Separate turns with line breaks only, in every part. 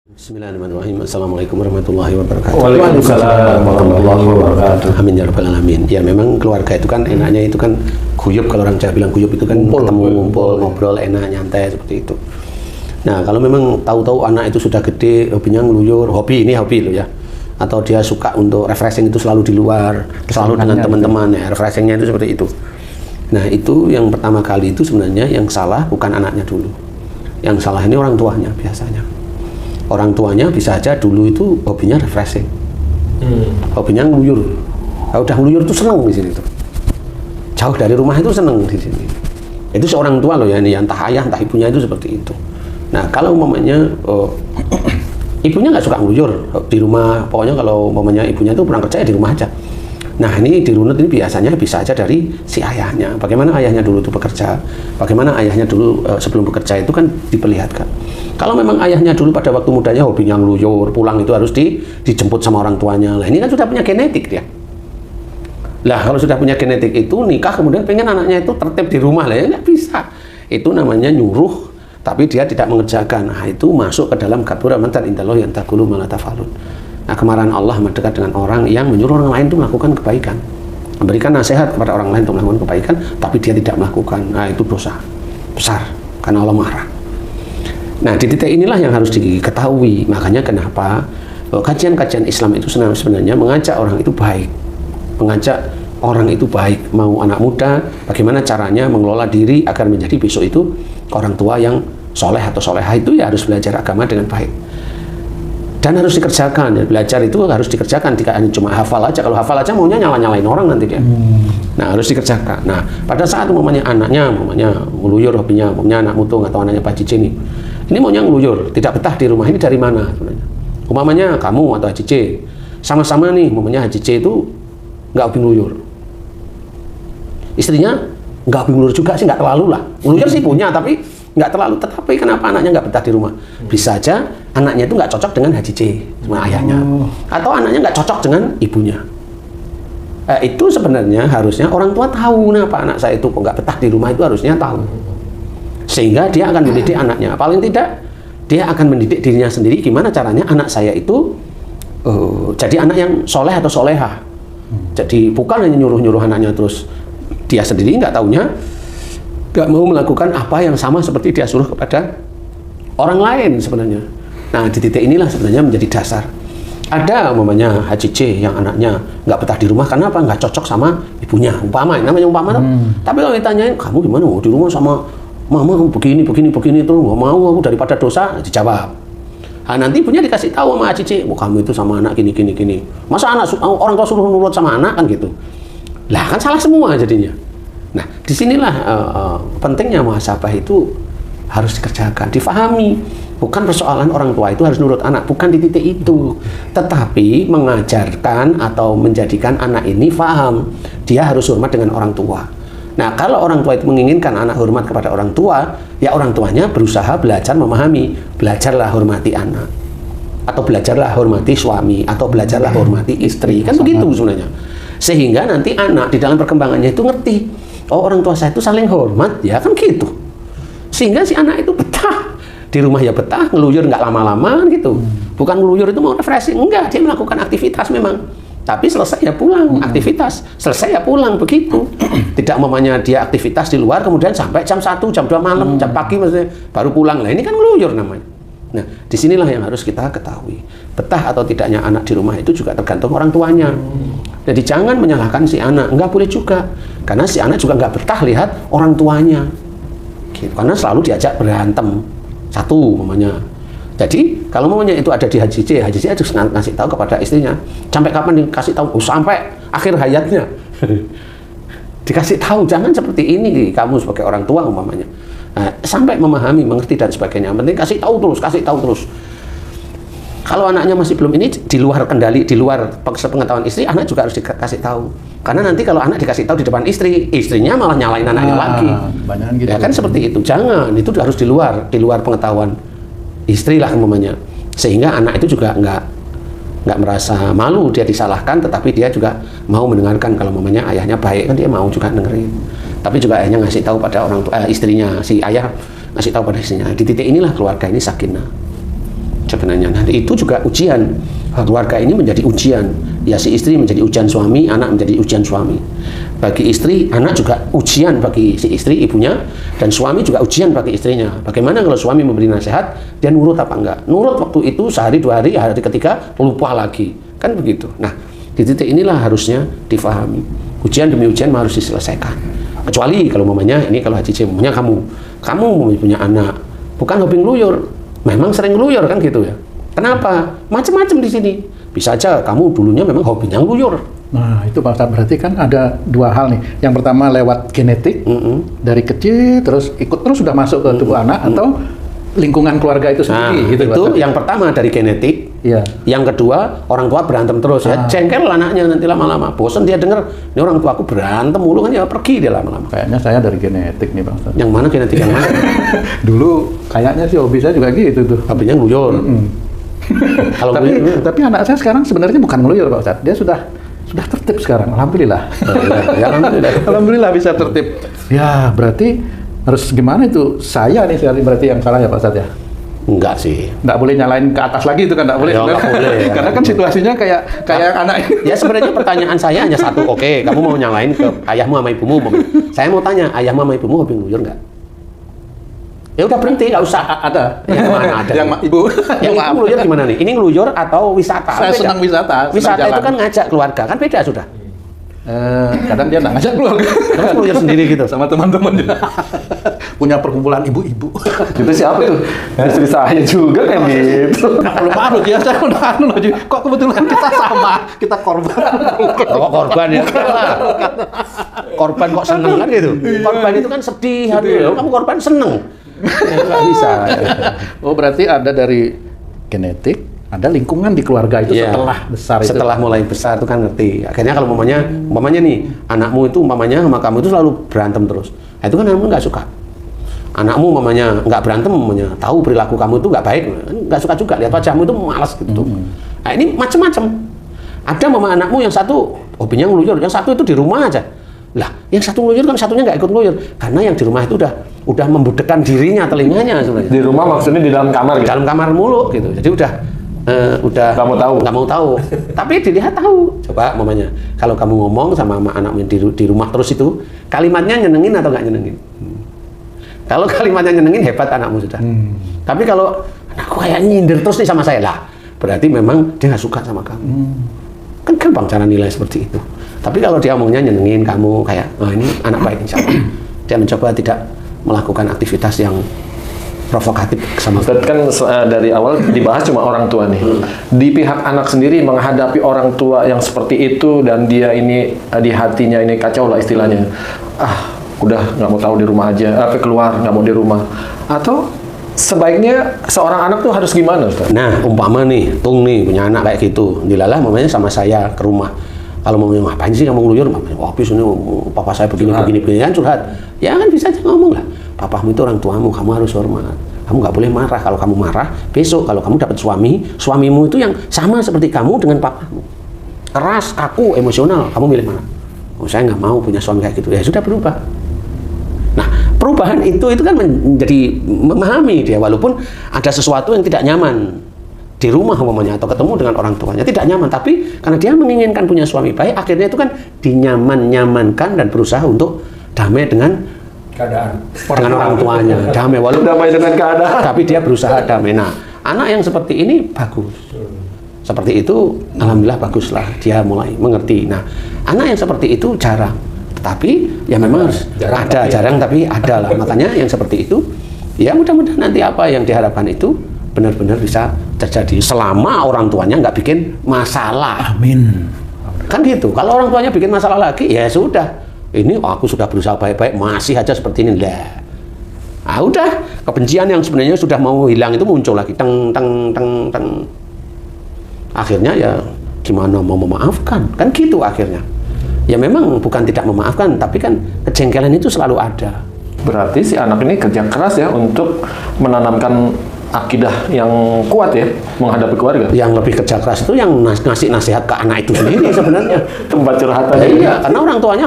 Bismillahirrahmanirrahim. Assalamualaikum warahmatullahi wabarakatuh.
Waalaikumsalam warahmatullahi wabarakatuh.
Amin ya rabbal alamin. Ya memang keluarga itu kan enaknya itu kan guyub, kalau orang Jawa bilang guyub itu kan ketemu, ngumpul, ngobrol, enak, nyantai seperti itu. Nah kalau memang tahu-tahu anak itu sudah gede, hobinya ngeluyur, hobi loh ya, atau dia suka untuk refreshing itu selalu di luar, selalu dengan teman-teman ya, refreshingnya itu seperti itu. Nah itu yang pertama kali itu sebenarnya yang salah bukan anaknya dulu, yang salah ini orang tuanya biasanya. Orang tuanya bisa aja dulu itu hobinya refreshing, hobinya ngeluyur. Kalau udah ngeluyur tuh seneng di sini tuh, jauh dari rumah itu seneng di sini. Itu seorang tua loh ya, ini entah ayah entah ibunya itu seperti itu. Nah kalau umpamanya ibunya nggak suka ngeluyur di rumah, pokoknya kalau umpamanya ibunya itu pulang kerja ya di rumah aja. Nah ini dirunut ini biasanya bisa aja dari si ayahnya. Bagaimana ayahnya dulu itu bekerja, bagaimana ayahnya dulu sebelum bekerja itu kan diperlihatkan. Kalau memang ayahnya dulu pada waktu mudanya hobinya ngeluyur, pulang itu harus dijemput sama orang tuanya. Lah ini kan sudah punya genetik dia. Lah kalau sudah punya genetik itu nikah kemudian pengen anaknya itu tertib di rumah, lah ya nggak bisa. Itu namanya nyuruh, tapi dia tidak mengerjakan. Nah itu masuk ke dalam kabura mantan indallahi an taqulu ma la taf'alun. Nah kemarahan Allah mendekat dengan orang yang menyuruh orang lain itu melakukan kebaikan, memberikan nasihat kepada orang lain untuk melakukan kebaikan, tapi dia tidak melakukan. Nah itu dosa besar karena Allah marah. Nah di titik inilah yang harus diketahui. Makanya kenapa kajian-kajian Islam itu sebenarnya mengajak orang itu baik, mengajak orang itu baik, mau anak muda bagaimana caranya mengelola diri agar menjadi besok itu orang tua yang soleh atau solehah, itu ya harus belajar agama dengan baik. Dan harus dikerjakan, ya, belajar itu harus dikerjakan, tidak hanya cuma hafal aja. Kalau hafal aja maunya nyalain orang nanti dia. Nah harus dikerjakan. Nah pada saat umpamanya anaknya ngeluyur hobinya, umpamanya anak mutung atau anaknya Pak Cici ini maunya ngeluyur, tidak betah di rumah, ini dari mana sebenarnya? Umpamanya kamu atau Haji C sama-sama nih, umpamanya Haji C itu nggak hobi ngeluyur, istrinya nggak hobi ngeluyur juga sih, nggak terlalu lah. Ngeluyur sih punya tapi nggak terlalu, tetapi kenapa anaknya nggak betah di rumah? Bisa aja anaknya itu nggak cocok dengan Haji C, sama ayahnya, atau anaknya nggak cocok dengan ibunya. Itu sebenarnya harusnya orang tua tahu, kenapa anak saya itu kok nggak betah di rumah, itu harusnya tahu, sehingga dia akan mendidik anaknya. Paling tidak dia akan mendidik dirinya sendiri, gimana caranya anak saya itu jadi anak yang soleh atau solehah. Jadi bukan hanya nyuruh-nyuruh anaknya terus dia sendiri nggak taunya, nggak mau melakukan apa yang sama seperti dia suruh kepada orang lain sebenarnya. Nah di titik inilah sebenarnya menjadi dasar. Ada umpamanya Haji C yang anaknya nggak betah di rumah karena apa? Nggak cocok sama ibunya, namanya umpama tuh. Tapi kalau ditanyain, kamu gimana mau di rumah sama mama begini tuh, nggak mau aku daripada dosa, dijawab. Nah, nanti ibunya dikasih tahu sama Haji C, kamu itu sama anak gini. Masa orang tua suruh nurut sama anak kan gitu? Lah kan salah semua jadinya. Nah, disinilah pentingnya muhasabah itu harus dikerjakan, difahami. Bukan persoalan orang tua itu harus nurut anak, bukan di titik itu. Tetapi mengajarkan atau menjadikan anak ini paham, dia harus hormat dengan orang tua. Nah, kalau orang tua itu menginginkan anak hormat kepada orang tua, ya orang tuanya berusaha belajar memahami, belajarlah hormati anak, atau belajarlah hormati suami, atau belajarlah hormati istri, kan begitu sebenarnya. Sehingga nanti anak di dalam perkembangannya itu ngerti, oh orang tua saya itu saling hormat, ya kan gitu. Sehingga si anak itu betah di rumah, ya betah, ngeluyur nggak lama-lama gitu. Bukan ngeluyur itu mau refreshing, enggak, dia melakukan aktivitas memang. Tapi selesai ya pulang, aktivitas selesai ya pulang, begitu. Tidak umpamanya dia aktivitas di luar kemudian sampai jam 1, jam 2 malam, jam pagi maksudnya baru pulang. Lah ini kan ngeluyur namanya. Nah, disinilah yang harus kita ketahui. Betah atau tidaknya anak di rumah itu juga tergantung orang tuanya. Jadi jangan menyalahkan si anak, nggak boleh juga. Karena si anak juga nggak betah lihat orang tuanya. Gitu. Karena selalu diajak berantem. Satu umpamanya. Jadi kalau umpamanya itu ada di Haji C harus ngasih tahu kepada istrinya. Sampai kapan dikasih tahu? Sampai akhir hayatnya. Dikasih tahu, jangan seperti ini kamu sebagai orang tua umpamanya. Nah, sampai memahami, mengerti dan sebagainya. Penting kasih tahu terus. Kalau anaknya masih belum ini, di luar kendali, di luar pengetahuan istri, anak juga harus dikasih tahu. Karena nanti kalau anak dikasih tahu di depan istri, istrinya malah nyalain anaknya lagi.
Gitu.
Ya kan seperti itu. Jangan, itu harus di luar pengetahuan istri lah umpamanya. Sehingga anak itu juga nggak merasa malu dia disalahkan, tetapi dia juga mau mendengarkan. Kalau umpamanya ayahnya baik kan dia mau juga dengerin. Tapi juga ayahnya ngasih tahu pada orang tua, istrinya, si ayah ngasih tahu pada istrinya. Di titik inilah keluarga ini sakinah. sebenarnya. Nah, itu juga ujian. Keluarga ini menjadi ujian. Ya, si istri menjadi ujian suami, anak menjadi ujian suami. Bagi istri, anak juga ujian bagi si istri, ibunya, dan suami juga ujian bagi istrinya. Bagaimana kalau suami memberi nasihat, dia nurut apa enggak? Nurut waktu itu sehari, 2 hari, hari ketiga lupa lagi. Kan begitu. Nah, di titik inilah harusnya difahami. Ujian demi ujian harus diselesaikan. Kecuali kalau mamanya, ini kalau Haji C, mamanya kamu punya anak, bukan hobi ngeluyur. Memang sering ngeluyur kan gitu ya. Kenapa? Macam-macam di sini. Bisa aja kamu dulunya memang hobinya ngeluyur.
Nah, itu Pak Ustadz, berarti kan ada 2 hal nih. Yang pertama lewat genetik, dari kecil terus ikut terus sudah masuk ke tubuh anak, atau lingkungan keluarga itu sendiri. Gitu,
itu yang pertama dari genetik.
Iya.
Yang kedua, orang tua berantem terus ya. Jengkel anaknya nanti lama-lama. Bosan dia dengar, ini orang tua aku berantem mulu kan, ya pergi dia lama-lama.
Kayaknya saya dari genetik nih Pak Ustadz.
Yang mana genetik yang mana?
Dulu kayaknya sih hobi saya juga gitu tuh.
Hobinya ngeluyur. Kalau
tapi anak saya sekarang sebenarnya bukan ngeluyur Pak Ustadz. Dia sudah tertib sekarang, alhamdulillah.
Ya, alhamdulillah.
Alhamdulillah bisa tertib. Ya, berarti harus gimana itu? Saya nih berarti yang salah ya Pak Ustadz ya?
Enggak sih.
Nggak boleh nyalain ke atas lagi itu kan, nggak boleh.
Ya, nggak boleh.
Karena kan situasinya kayak anak ini.
Ya sebenarnya pertanyaan saya hanya satu. Oke, kamu mau nyalain ke ayahmu sama ibumu. Saya mau tanya, ayahmu sama ibumu hobi ngeluyur nggak? Ya udah berhenti, nggak usah.
Ada.
Yang mana ada?
Yang ibu.
Yang ibu ngeluyur gimana nih? Ini ngeluyur atau wisata?
Saya
beda.
senang wisata.
Wisata itu kan ngajak keluarga, kan beda sudah.
Kadang dia nggak ngajak keluarga.
Terus ngeluyur sendiri gitu?
Sama teman-temannya. Punya perkumpulan ibu-ibu.
Itu siapa tuh? Istri saya juga kayak gitu.
Belum anu ya, saya udah anu loh. Kok kebetulan kita sama, kita korban.
Kok korban ya? Korban kok seneng kan gitu? Korban itu kan sedih, aduh, kamu korban seneng. Ya, nggak bisa.
Oh, berarti ada dari genetik, ada lingkungan di keluarga itu
Ya,
setelah besar itu.
setelah mulai besar itu kan ngerti. Akhirnya kalau umpamanya nih, anakmu itu umpamanya sama kamu itu selalu berantem terus. Nah, itu kan anakmu nggak suka. Anakmu umpamanya nggak berantem, umpamanya tahu perilaku kamu itu nggak baik, nggak suka juga. Lihat wajahmu itu malas gitu. Nah, ini macam-macam. Ada mama anakmu yang satu hobinya ngeluyur, yang satu itu di rumah aja. Lah, yang satu ngeluyur kan satunya nggak ikut ngeluyur. Karena yang di rumah itu udah membudekkan dirinya, telinganya sebenarnya.
Di rumah maksudnya di dalam kamar
Di
gitu?
dalam kamar mulu gitu. Jadi udah nggak mau tahu. Tapi dilihat tahu. Coba mamanya, kalau kamu ngomong sama anakmu di rumah terus itu, kalimatnya nyenengin atau nggak nyenengin? Kalau kalimatnya nyenengin, hebat anakmu sudah. Tapi kalau anakku kayak nyindir terus nih sama saya, lah berarti memang dia nggak suka sama kamu. Kan gampang cara nilai seperti itu. Tapi kalau dia omongnya nyenengin kamu, kayak, oh ini anak baik insya Allah. Dia mencoba tidak melakukan aktivitas yang provokatif sama
Ustadz kan dari awal dibahas cuma orang tua nih. Di pihak anak sendiri menghadapi orang tua yang seperti itu dan dia ini di hatinya ini kacau lah istilahnya. Udah nggak mau tahu di rumah aja, keluar nggak mau di rumah. Atau sebaiknya seorang anak tuh harus gimana Ustadz?
Nah, umpama nih, Tung nih punya anak kayak gitu. Dilalah mamanya sama saya ke rumah. Kalau mamanya ngapain sih kamu ngeluyur? Mamanya, habis ini papa saya begini kan curhat. Ya kan bisa aja ngomong lah. Papamu itu orang tuamu, kamu harus hormat. Kamu nggak boleh marah. Kalau kamu marah, besok kalau kamu dapat suamimu itu yang sama seperti kamu dengan papamu. Keras, kaku, emosional. Kamu milih mana? Oh, saya nggak mau punya suami kayak gitu. Ya sudah berubah. Nah, perubahan itu kan menjadi memahami dia, walaupun ada sesuatu yang tidak nyaman di rumah umpamanya atau ketemu dengan orang tuanya tidak nyaman, tapi karena dia menginginkan punya suami baik, akhirnya itu kan dinyaman-nyamankan dan berusaha untuk damai dengan
keadaan
dengan orang tuanya, damai walaupun
Damai dengan keadaan.
tapi dia berusaha damai. Nah, anak yang seperti ini bagus. Seperti itu, alhamdulillah baguslah dia mulai mengerti. Nah, anak yang seperti itu jarang. Tetapi ya memang harus jarang tapi ada lah. Makanya yang seperti itu, ya mudah-mudahan nanti apa yang diharapkan itu benar-benar bisa terjadi selama orang tuanya nggak bikin masalah.
Amin.
Kan gitu. Kalau orang tuanya bikin masalah lagi, ya sudah. Ini aku sudah berusaha baik-baik, masih aja seperti ini. Lah. Ah udah, kebencian yang sebenarnya sudah mau hilang itu muncul lagi. Teng. Akhirnya ya gimana mau memaafkan? Kan gitu akhirnya. Ya memang bukan tidak memaafkan, tapi kan kejengkelan itu selalu ada.
Berarti si anak ini kerja keras ya untuk menanamkan akidah yang kuat ya menghadapi keluarga.
Yang lebih kerja keras itu yang ngasih nasihat ke anak itu sendiri sebenarnya.
Tempat curhatan.
Iya, karena orang tuanya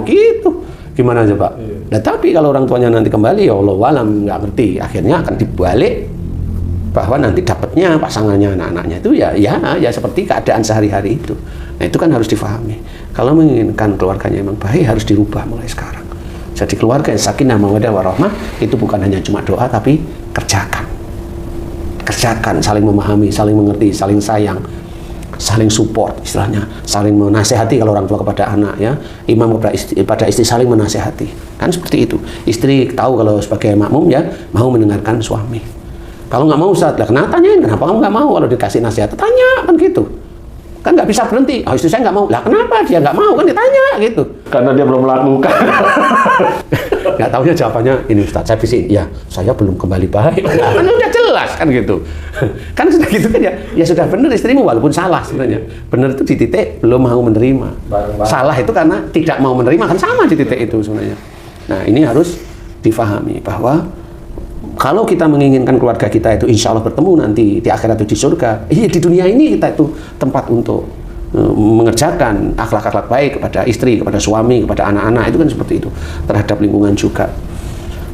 begitu. Gimana coba? Nah, tapi kalau orang tuanya nanti kembali, ya Allah alam nggak ngerti. Akhirnya akan dibalik bahwa nanti dapatnya pasangannya anak-anaknya itu ya seperti keadaan sehari-hari itu. Nah itu kan harus difahami. Kalau menginginkan keluarganya memang baik harus dirubah mulai sekarang. Jadi keluarga yang sakinah mawaddah warahmah itu bukan hanya cuma doa tapi kerjakan, saling memahami, saling mengerti, saling sayang, saling support, istilahnya saling menasehati kalau orang tua kepada anak ya, imam kepada istri saling menasehati, kan seperti itu. Istri tahu kalau sebagai makmum ya mau mendengarkan suami. Kalau nggak mau Ustaz, lah kenapa tanyain kenapa kamu nggak mau kalau dikasih nasihat? Tanya kan gitu, kan nggak bisa berhenti. Oh istri saya nggak mau, lah kenapa dia nggak mau kan ditanya gitu.
Karena dia belum melakukan.
Nggak tahunya jawabannya ini Ustaz, saya visi ya saya belum kembali baik. Kan udah jelas kan gitu. Kan sudah gitu kan ya sudah benar istrimu walaupun salah sebenarnya. Benar itu di titik belum mau menerima. Salah itu karena tidak mau menerima, kan sama di titik itu sebenarnya. Nah ini harus difahami bahwa kalau kita menginginkan keluarga kita itu insya Allah bertemu nanti di akhirat itu di surga, di dunia ini kita itu tempat untuk mengerjakan akhlak-akhlak baik kepada istri, kepada suami, kepada anak-anak, itu kan seperti itu, terhadap lingkungan juga.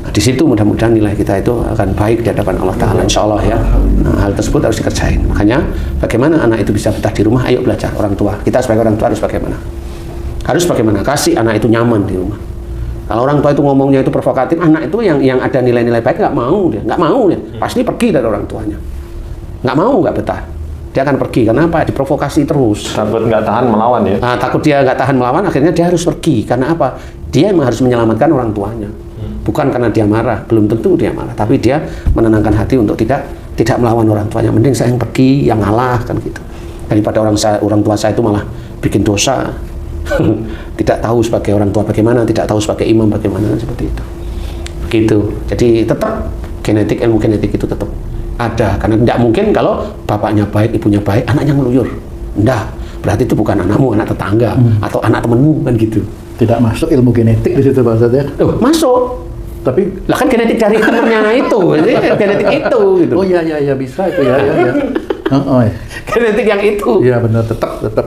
Nah, di situ mudah-mudahan nilai kita itu akan baik di hadapan Allah Ta'ala insya Allah ya. Nah, hal tersebut harus dikerjain. Makanya bagaimana anak itu bisa betah di rumah, ayo belajar orang tua. Kita sebagai orang tua harus bagaimana? Harus bagaimana? Kasih anak itu nyaman di rumah. Kalau orang tua itu ngomongnya itu provokatif, anak itu yang ada nilai-nilai baik nggak mau dia, pasti pergi dari orang tuanya, nggak mau, nggak betah, dia akan pergi. Karena apa? Diprovokasi terus.
Takut nggak tahan melawan ya.
Nah, takut dia nggak tahan melawan, akhirnya dia harus pergi. Karena apa? Dia memang harus menyelamatkan orang tuanya, bukan karena dia marah, belum tentu dia marah, tapi dia menenangkan hati untuk tidak melawan orang tuanya. Mending saya yang pergi, yang ngalah kan gitu, daripada orang tua saya itu malah bikin dosa. Tidak tahu sebagai orang tua bagaimana, tidak tahu sebagai imam bagaimana, seperti itu. Begitu. Jadi tetap ilmu genetik itu tetap ada, karena tidak mungkin kalau bapaknya baik, ibunya baik, anaknya ngeluyur. Enggak. Berarti itu bukan anakmu, anak tetangga atau anak temenmu kan gitu.
Tidak masuk ilmu genetik di situ Pak Ustadz ya?
Masuk. Tapi lah kan genetik dari temennya itu, jadi genetik itu gitu.
Oh iya bisa itu ya.
Genetik yang itu.
Iya benar, tetap ada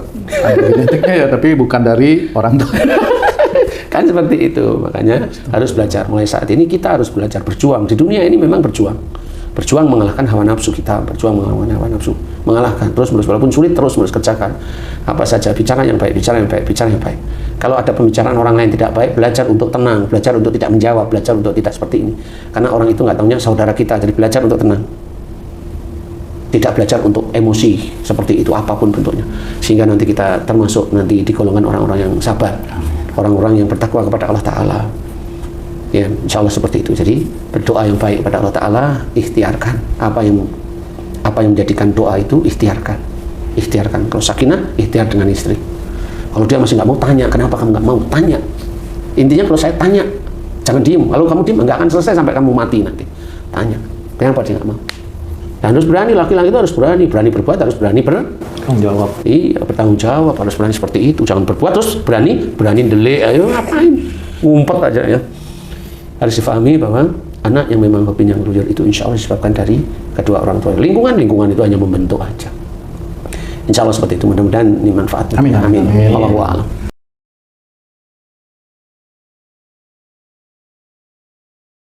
genetiknya ya, tapi bukan dari orang tua.
Kan seperti itu, makanya harus belajar. Mulai saat ini kita harus belajar berjuang. Di dunia ini memang berjuang mengalahkan hawa nafsu kita, berjuang melawan hawa nafsu, mengalahkan terus menerus, walaupun sulit terus menerus kerjakan. Apa saja, bicara yang baik. Kalau ada pembicaraan orang lain tidak baik, belajar untuk tenang, belajar untuk tidak menjawab, belajar untuk tidak seperti ini. Karena orang itu nggak tahunya saudara kita, jadi belajar untuk tenang. Tidak belajar untuk emosi seperti itu apapun bentuknya, sehingga nanti kita termasuk nanti di golongan orang-orang yang sabar, orang-orang yang bertakwa kepada Allah Ta'ala ya, insya Allah seperti itu. Jadi berdoa yang baik kepada Allah Ta'ala, ikhtiarkan apa yang menjadikan doa itu, ikhtiarkan. Kalau sakinah, ikhtiar dengan istri. Kalau dia masih nggak mau, tanya kenapa kamu nggak mau, tanya. Intinya kalau saya tanya, jangan diem. Kalau kamu diem nggak akan selesai sampai kamu mati nanti. Tanya kenapa dia nggak mau. Dan harus berani, laki-laki itu harus berani berbuat, harus berani
bertanggung jawab.
Iya, bertanggung jawab, harus berani seperti itu. Jangan berbuat terus berani delik, ayo ngapain, ngumpet aja ya. Harus difahami bahwa anak yang memang hobinya ngeluyur itu insya Allah disebabkan dari kedua orang tua. Lingkungan itu hanya membentuk aja. Insya Allah seperti itu, mudah-mudahan ini manfaat.
Amin.
Wallahu a'lam.